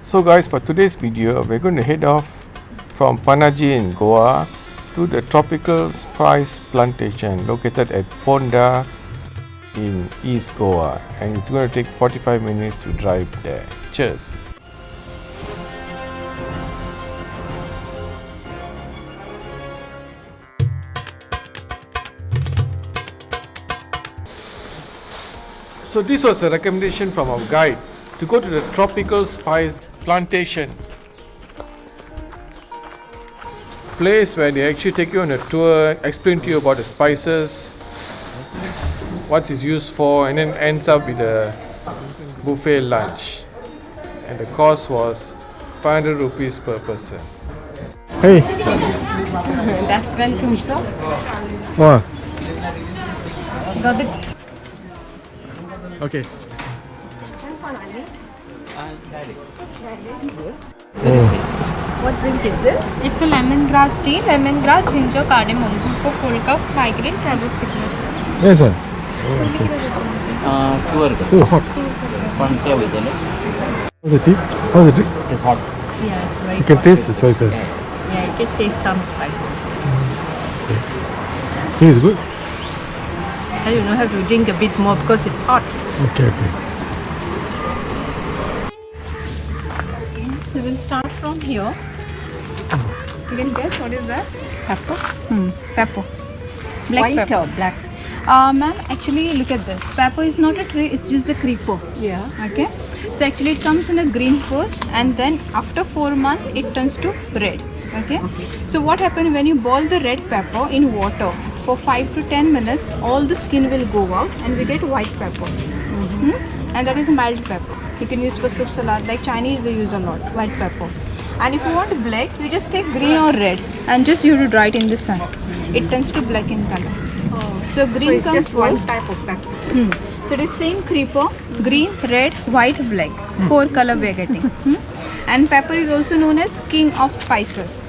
So guys, for today's video, we're going to head off from Panaji in Goa to the Tropical Spice Plantation located at Ponda in East Goa, and it's going to take 45 minutes to drive there. Cheers! So this was a recommendation from our guide to go to the Tropical Spice Plantation, place where they actually take you on a tour, explain to you about the spices, what it's used for, and then ends up with a buffet lunch. And the cost was 500 rupees per person. Hey! That's welcome, sir. What? Got it. Okay. What drink is this? It's a lemongrass tea, lemongrass, ginger, cardamom for cold cough, migraine, travel sickness. Yes, sir. Too hot. How's the tea? How's the drink? It's hot. Yeah, it's very You can taste the spices. Yeah, you can taste some spices. Tea is good. And you don't have to drink a bit more because it's hot. Okay. So we'll start from here. You can guess what is that? Pepper. Pepper. Black White pepper. or black? Ma'am, actually look at this. Pepper is not a tree, it's just the creeper. Yeah. Okay. So actually it comes in a green first, and then after 4 months it turns to red. Okay. So what happens when you boil the red pepper in water for 5 to 10 minutes, all the skin will go out and we get white pepper. And that is mild pepper. You can use for soup salad, like Chinese they use a lot, white pepper. And if you want black, you just take green or red and just you have to dry it in the sun. It turns to black in color. So green So it's comes just one first. type of pepper. So it is same creeper, green, red, white, black. 4 color we are getting. And pepper is also known as king of spices.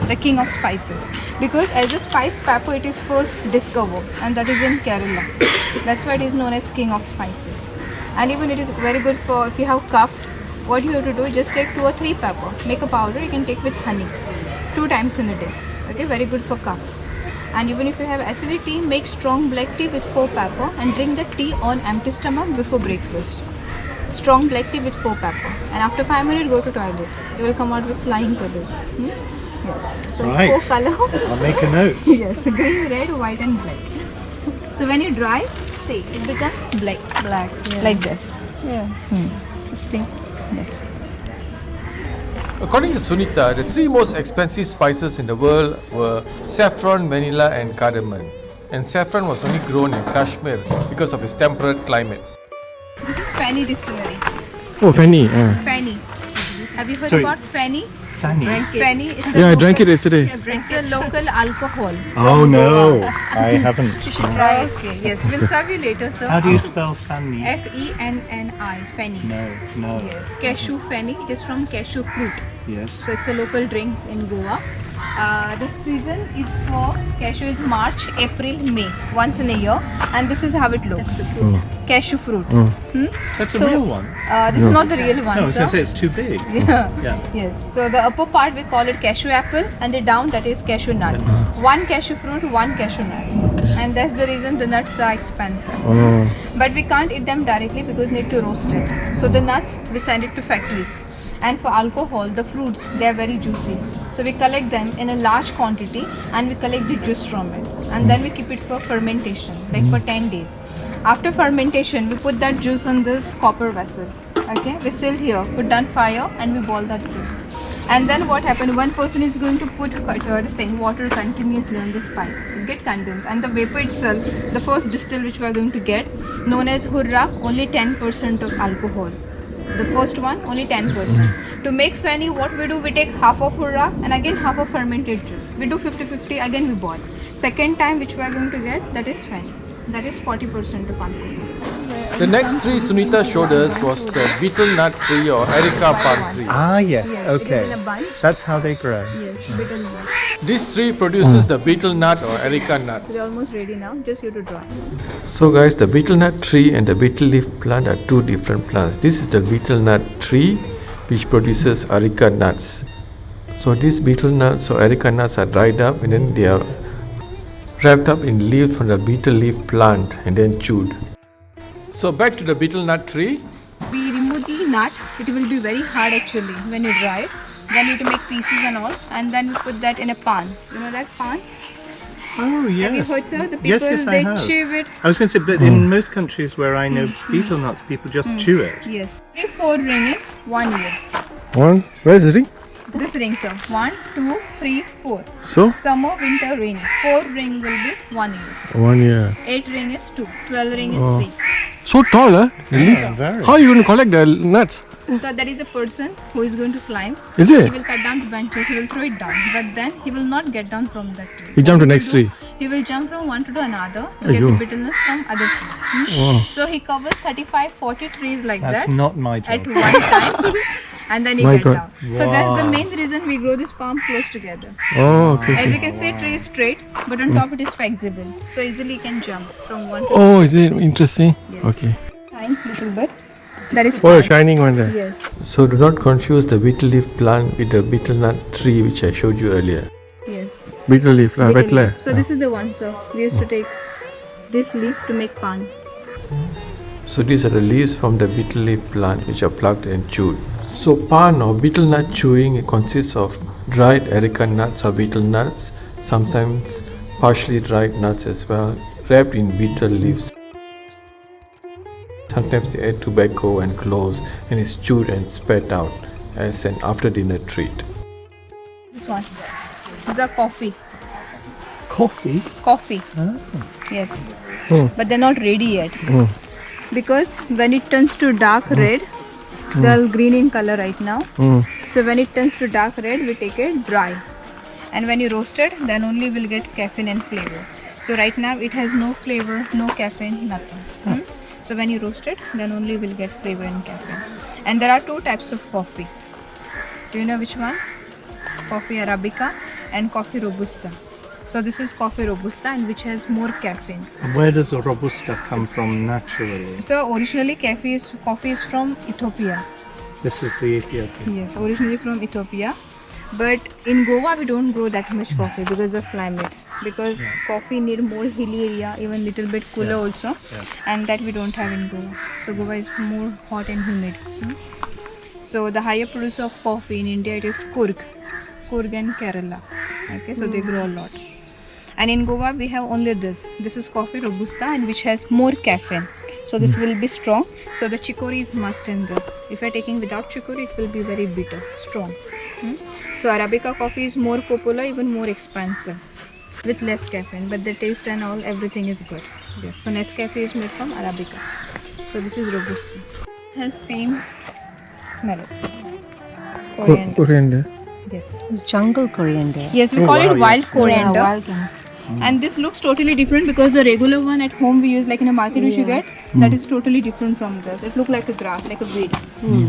The king of spices. Because as a spice, pepper it is first discovered, and that is in Kerala. That's why it is known as king of spices. And even it is very good for if you have cough. What you have to do is just take 2 or 3 pepper, make a powder, you can take with honey 2 times in a day. Okay, very good for cough. And even if you have acidity, make strong black tea with 4 pepper and drink the tea on empty stomach before breakfast. Strong black tea with 4 pepper. And after 5 minutes, go to toilet. You will come out with flying colors. Yes. So Right. 4 color. I'll make a note. Yes, green, red, white and black. So when you dry, see, it becomes black. Black. Yeah. Like this. Yeah. Interesting. Yes. According to Sunita, the 3 most expensive spices in the world were saffron, vanilla and cardamom. And saffron was only grown in Kashmir because of its temperate climate. This is Fanny Distillery. Oh, Fanny. Fanny. Have you heard Sorry. about Fanny? Fanny. Fanny. It's Yeah, I drank it yesterday. It's a local alcohol. Oh no, I haven't. You should try. Okay. Yes, we'll serve you later, sir. How do you spell Fanny? Fenni. Fanny. No. Yes. Cashew Fanny. It is from cashew fruit. Yes. So it's a local drink in Goa. The season is for cashew is March, April, May, once in a year, and this is how it looks. Cashew fruit. That's So, a real one. This is not the real one, No, I was sir. going to say it's too big. Yeah. Yeah. Yes. So the upper part we call it cashew apple, and the down that is cashew nut. 1 cashew fruit, 1 cashew nut, and that's the reason the nuts are expensive. But we can't eat them directly because need to roast it. So the nuts we send it to factory. And for alcohol, the fruits, they are very juicy. So we collect them in a large quantity and we collect the juice from it. And then we keep it for fermentation, like for 10 days. After fermentation, we put that juice in this copper vessel. Okay, we seal here, put on fire and we boil that juice. And then what happened, one person is going to put this thing, water continuously on this pipe. It get condensed. And the vapor itself, the first distill which we are going to get, known as hurra, only 10% of alcohol. The first one, only 10%. To make Fanny, what we do, we take half of hurra and again half of fermented juice. We do 50-50, again we boil. Second time which we are going to get, that is Fanny. That is 40% of alcohol. The next tree Sunita showed us was the betel nut tree or Erica palm tree. Ah, yes. Yes, Okay. it is in a bunch. That's how they grow. Yes, betel nut. This tree produces the betel nut or Erica nuts. We're almost ready now, just you to dry. So guys, the betel nut tree and the betel leaf plant are 2 different plants. This is the betel nut tree which produces areca nuts. So these betel nuts or areca nuts are dried up and then they are wrapped up in leaves from the betel leaf plant and then chewed. So back to the betel nut tree. We remove the nut. It will be very hard actually when you dry it. Then you have to make pieces and all, and then you put that in a pan. You know that pan? Oh, yes. Have you heard, sir? The people, Yes, I they have. chew it. I was going to say, but in most countries where I know betel nuts, people just chew it. Yes. Every 4 ring is 1 year. One, where's the ring? This ring, sir. 1, 2, 3, 4. So? Summer, winter, rainy. 4 ring will be 1 year. 1 year. 8 ring is 2. 12 ring is 3. So tall, huh? Really? Yeah, very. How are you going to collect the nuts? So there is a person who is going to climb. Is He it? will cut down the branches, he will throw it down. But then he will not get down from that tree. He jumped to What next he will tree. do, He will jump from one to another to get Aiyo. the bitterness from other tree. Wow. So he covers 35-40 trees like That's that not my at job. one time. And then he My get God. down. So that's the Wow. main reason we grow this palm close together. Oh, okay. As you can see, tree is straight, but on top it is flexible. So easily you can jump from one to Oh, is it interesting? Yes. Okay. shines little bit. That is Oh, palm. shining one there. Yes. So do not confuse the betel leaf plant with the betel nut tree which I showed you earlier. Yes. Betel leaf, Betel betel. leaf. So this is the one, sir. We used to take this leaf to make pan. So these are the leaves from the betel leaf plant which are plucked and chewed. So pan or betel nut chewing, it consists of dried areca nuts or betel nuts, sometimes partially dried nuts as well, wrapped in betel leaves. Sometimes they add tobacco and cloves and is chewed and spat out as an after dinner treat. This one. These are coffee. Coffee? Coffee. Oh. Yes. Hmm. But they're not ready yet. Hmm. Because when it turns to dark red, they're green in color right now. Mm. So when it turns to dark red, we take it dry. And when you roast it, then only we'll get caffeine and flavor. So right now it has no flavor, no caffeine, nothing. So when you roast it, then only we'll get flavor and caffeine. And there are two types of coffee. Do you know which one? Coffee Arabica and coffee Robusta. So this is coffee Robusta and which has more caffeine. Where does the Robusta come from naturally? So originally coffee is from Ethiopia. This is the Ethiopian. Yes, originally from Ethiopia. But in Goa we don't grow that much coffee because of climate. Because coffee need more hilly area, even little bit cooler also. Yeah. And that we don't have in Goa. So Goa is more hot and humid. So the higher producer of coffee in India it is Coorg and Kerala. Okay, so they grow a lot. And in Goa we have only this. This is coffee Robusta and which has more caffeine. So this will be strong. So the chicory is must in this. If you are taking without chicory, it will be very bitter, strong. So Arabica coffee is more popular, even more expensive, with less caffeine. But the taste and all, everything is good. Yes. So Nescafe is made from Arabica. So this is Robusta. Has same smell. Coriander. Coriander. Yes. Jungle coriander. Yes, we Oh, call wow, it wild yes. coriander. Yeah, wild one. And this looks totally different because the regular one at home we use, like in a market which you get, that is totally different from this. It looks like a grass, like a weed.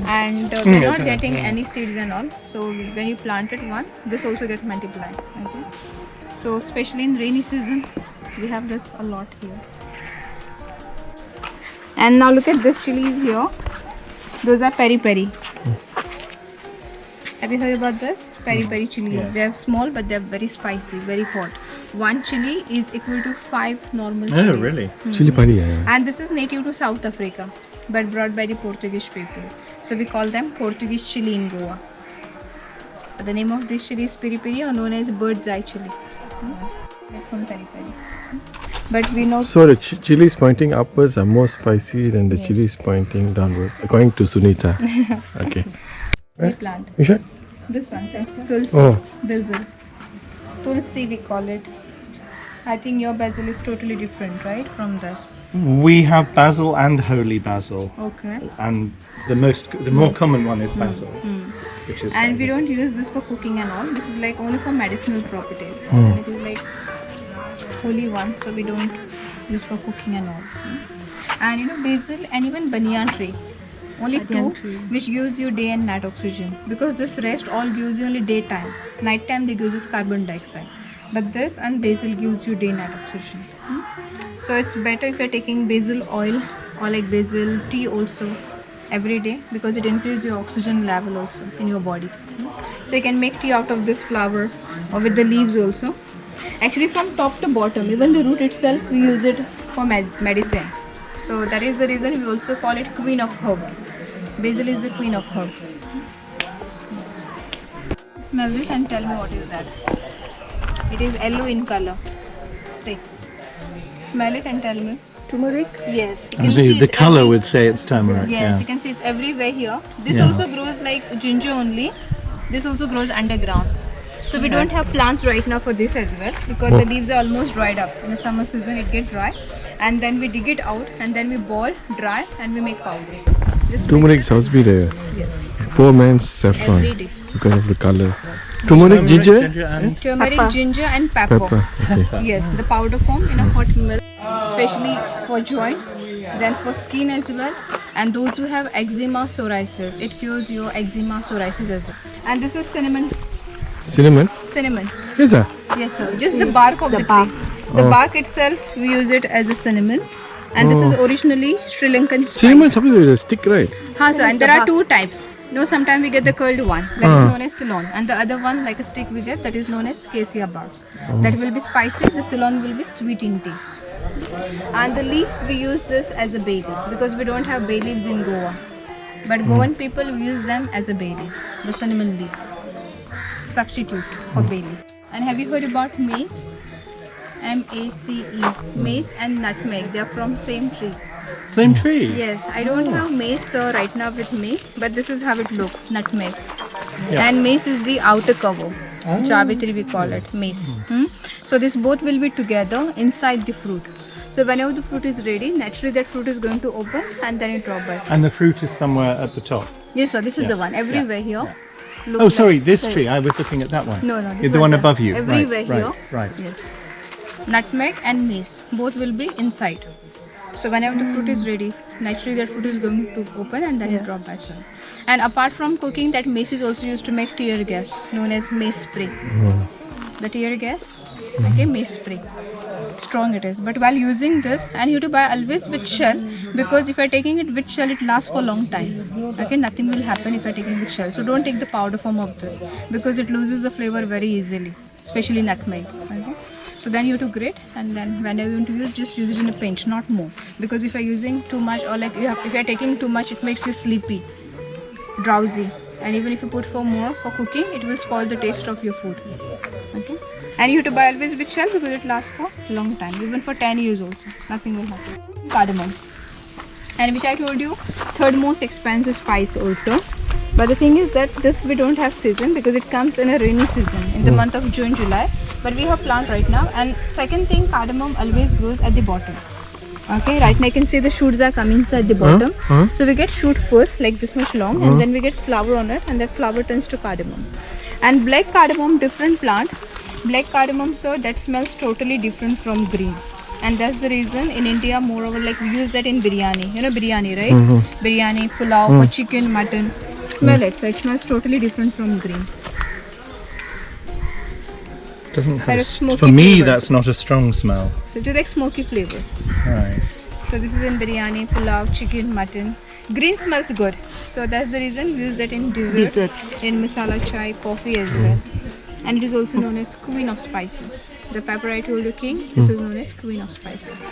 And we're not getting any seeds and all. So when you planted one, this also gets multiplied. Okay. So especially in rainy season, we have this a lot here. And now look at this chilies here. Those are peri peri. Have you heard about this? Peri peri chilies. Yes. They are small but they are very spicy, very hot. One chili is equal to 5 normal Oh, chilies. really? Chili padi, yeah. And this is native to South Africa, but brought by the Portuguese people. So we call them Portuguese chili in Goa. But the name of this chili is piri piri, or known as bird's eye chili. Made from peri peri. But we know So the chilies pointing upwards are more spicy than the chilies pointing downwards, according to Sunita. Okay. we plant. You sure? This one, sir. Tulsi, Oh. basil. Tulsi we call it. I think your basil is totally different, right, from this? We have basil and holy basil, Okay. and the more common one is basil, which is. And we don't use this for cooking and all. This is like only for medicinal properties. And it is like holy one, so we don't use for cooking and all. And you know, basil and even banyan tree. Only two which gives you day and night oxygen. Because this rest all gives you only daytime. Nighttime they gives us carbon dioxide. But this and basil gives you day-night oxygen. So it's better if you're taking basil oil or like basil tea also. every day because it increases your oxygen level also in your body. So you can make tea out of this flower or with the leaves also. Actually from top to bottom, even the root itself, we use it for medicine. So that is the reason we also call it queen of herb. Basil is the queen of herb. Yes. Smell this and tell me what is that. It is yellow in color. See. Smell it and tell me. Turmeric? Yes. You can See, the it's color would say it's turmeric. Yes, Yeah. you can see it's everywhere here. This Yeah. also grows like ginger only. This also grows underground. So we don't have plants right now for this as well because the leaves are almost dried up. In the summer season it gets dry and then we dig it out and then we boil, dry and we make powder. Just Turmeric mix must be there. it. Yes. Poor man's saffron Every day. because of the color. Turmeric, ginger, and Turmeric, Pepper. ginger and pepper. pepper. Okay. Yes, the powder form in a hot milk, especially for joints, then for skin as well. And those who have eczema, psoriasis, it cures your eczema, psoriasis as well. And this is cinnamon. Cinnamon. Cinnamon. Yes, sir. Yes, sir. Just the bark of the bark. tree. The bark itself, we use it as a cinnamon. And this is originally Sri Lankan spice. Cinnamon is supposed to be a stick, right? Haan, sir. And there are two types. No, sometimes we get the curled one, that is known as Ceylon, and the other one, like a stick we get, that is known as cassia bark. That will be spicy. The Ceylon will be sweet in taste. And the leaf, we use this as a bay leaf because we don't have bay leaves in Goa. But Goan people use them as a bay leaf, the cinnamon leaf, substitute for bay leaf. And have you heard about mace? M-A-C-E. Mace and nutmeg, they are from same tree. same tree. Yes, I don't have mace right now with me, but this is how it looks, nutmeg. Yeah. And mace is the outer cover. Javitri we call it, mace. So this both will be together inside the fruit. So whenever the fruit is ready, naturally that fruit is going to open and then it drop by. And the fruit is somewhere at the top. Yes, sir, this is Yeah. the one. Everywhere here. look Oh, like- sorry, this tree. I was looking at that one. No, no. this The one there. above you. Everywhere right, here. Right, right. Yes. Nutmeg and mace, both will be inside. So whenever the fruit is ready, naturally that fruit is going to open and then it drop by sun. And apart from cooking, that mace is also used to make tear gas, known as mace spray. The tear gas, okay, mace spray. Strong it is. But while using this, and you have to buy always with shell, because if you are taking it with shell, it lasts for a long time. Okay, nothing will happen if you are taking with shell. So don't take the powder form of this, because it loses the flavor very easily, especially nutmeg. Okay. So then you have to grate, and then whenever you want to use, just use it in a pinch, not more. Because if you are using too much, or like if you are taking too much, it makes you sleepy, drowsy. And even if you put for more for cooking, it will spoil the taste of your food. Okay. And you have to buy always with shell because it lasts for a long time, even for 10 years also. Nothing will happen. Cardamom. And which I told you, third most expensive spice also. But the thing is that this we don't have season because it comes in a rainy season in the month of June, July. But we have plant right now. And second thing, cardamom always grows at the bottom. Okay, right now you can see the shoots are coming inside the bottom. So we get shoot first, like this much long, and then we get flower on it, and that flower turns to cardamom. And black cardamom, different plant. Black cardamom, sir, that smells totally different from green. And that's the reason in India, moreover, like we use that in biryani. You know biryani, right? Biryani, pulao, or chicken, mutton. Smell it, so it smells totally different from green. Doesn't have Kind a of smoky for me, flavor. that's not a strong smell. So it is like smoky flavor. Right. So this is in biryani, pulao, chicken, mutton. Green smells good. So that's the reason we use that in dessert, in masala chai, coffee as well. And it is also known as queen of spices. The pepper I told you king, this is known as queen of spices.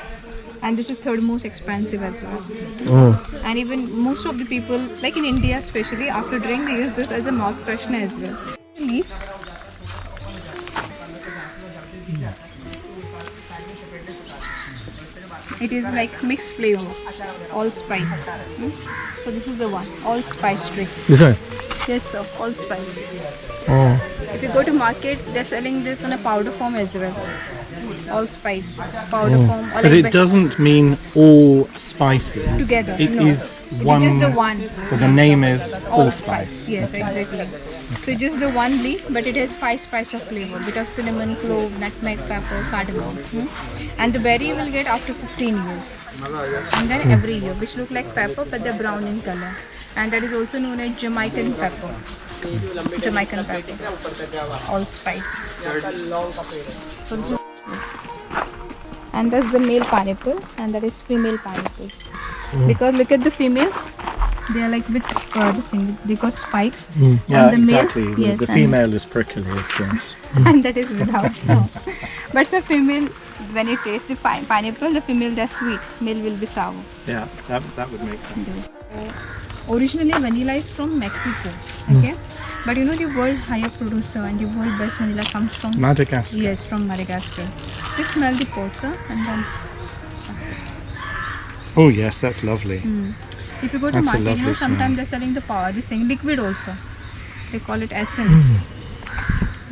And this is third most expensive as well. And even most of the people, like in India especially, after drink they use this as a mouth freshener as well. Leaf. It is like mixed flavor, allspice. So this is the one, allspice tree. This one? Yes sir, allspice. Oh. If you go to market, they're selling this in a powder form as well. Allspice, powder form. Or But like it doesn't mean all spices. Together, It no. is It one. is just the one. But the name is allspice. Yes, exactly. So just the one leaf, but it has 5 spice of flavor. Bit of cinnamon, clove, nutmeg, pepper, cardamom. And the berry you will get after 15 years. And then every year, which look like pepper, but they're brown in color. And that is also known as Jamaican pepper. Jamaican pepper. Allspice. So this is and that's the male pineapple, and that is female pineapple. Because look at the female, They are like with this thing. They got spikes. Yeah, and the male, exactly. yes, The and- female is prickly, of course. and that is without. No. But the female, when you taste the pineapple, the female they're sweet. Male will be sour. Yeah, that would make sense. Originally, vanilla is from Mexico. Okay, but you know the world higher producer and the world best vanilla comes from Madagascar. Yes, from Madagascar. Just smell the pods, and then that's it. Oh yes, that's lovely. If you go to That's a market, you know, lovely sometimes they're selling the power, this thing, liquid also. They call it essence.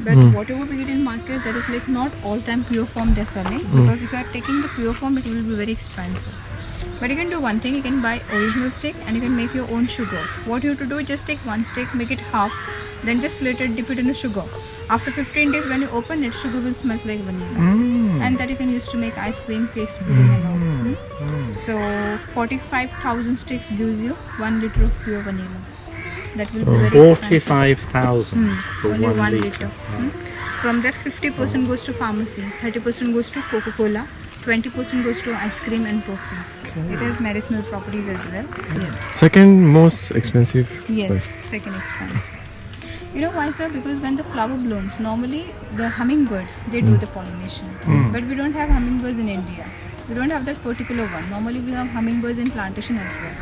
But whatever we get in market, that is like not all time pure form they're selling. Because if you are taking the pure form, it will be very expensive. But you can do one thing, you can buy original stick and you can make your own sugar. What you have to do is just take one stick, make it half, then just let it, dip it in the sugar. After 15 days, when you open it, sugar will smell like vanilla. And that you can use to make ice cream, cakes, pudding and all. So 45,000 sticks gives you 1 liter of pure vanilla. That will be very expensive. 45,000 for Only 1 1 liter. liter. From that 50% goes to pharmacy, 30% goes to Coca-Cola, 20% goes to ice cream and perfume. It has medicinal properties as well. Yes. Second most expensive Yes, spice. second expensive. You know why, sir? Because when the flower blooms, normally the hummingbirds, they do the pollination. But we don't have hummingbirds in India. We don't have that particular one. Normally we have hummingbirds in plantation as well.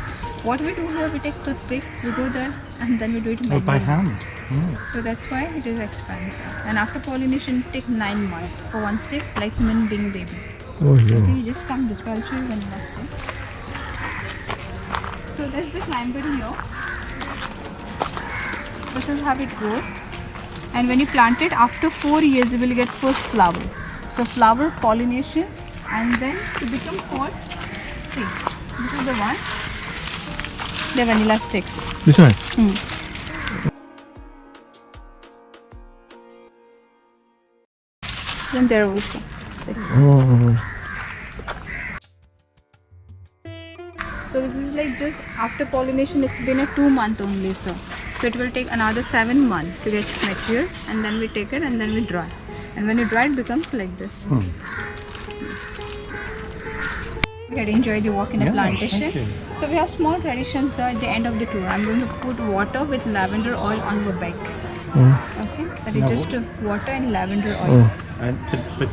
What we do here, we take toothpick, we go there and then we do it Oh, by manually. hand. So that's why it is expensive. And after pollination, it takes 9 months for one stick, like human being baby. Oh no. Okay, you just come this way, I'll show you one last thing. So that's the climber here. This is how it grows. And when you plant it, after 4 years, you will get first flower. So flower, pollination, and then it becomes what? See, this is the one. The vanilla sticks. This one? Then there also. See. Oh. So this is like just after pollination, it's been a 2 month only, so it will take another 7 months to get mature, and then we take it and then we dry. And when you dry, it becomes like this. Yes. You can enjoy the walk in a Yeah, plantation. thank you. So we have small traditions at the end of the tour. I'm going to put water with lavender oil on your bed. Okay, that is just water and lavender oil. But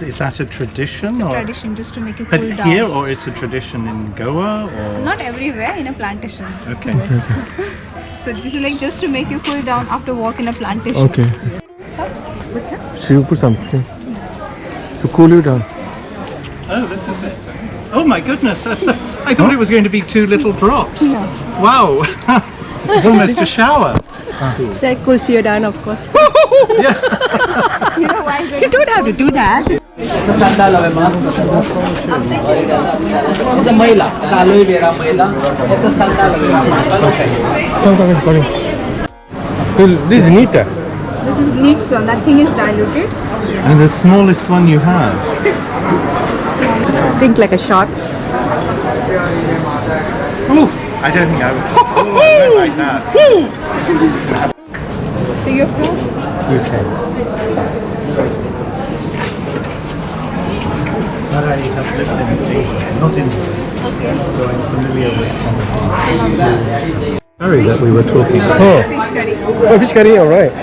is that a tradition? It's a or? tradition just to make you But cool down. here, or it's a tradition in Goa, or? Not everywhere, in a plantation. Okay. Yes. So this is like just to make you cool down after walk in a plantation. Okay. What's that? She will put something to cool you down. Oh, this is it. Oh my goodness! I thought it was going to be 2 little drops. No. Wow! It's almost a shower. That cools you down, of course. You know why? You don't have to do that. This is neater. This is neat, so nothing is diluted. And the smallest one you have. Think like a shot. Ooh, I don't think I would. Oh, I don't like that. So you're from? UK. But I have lived in Asia, not in England, so I'm familiar with some of the curry that we were talking about. Oh. Fish curry. Oh, fish curry, alright.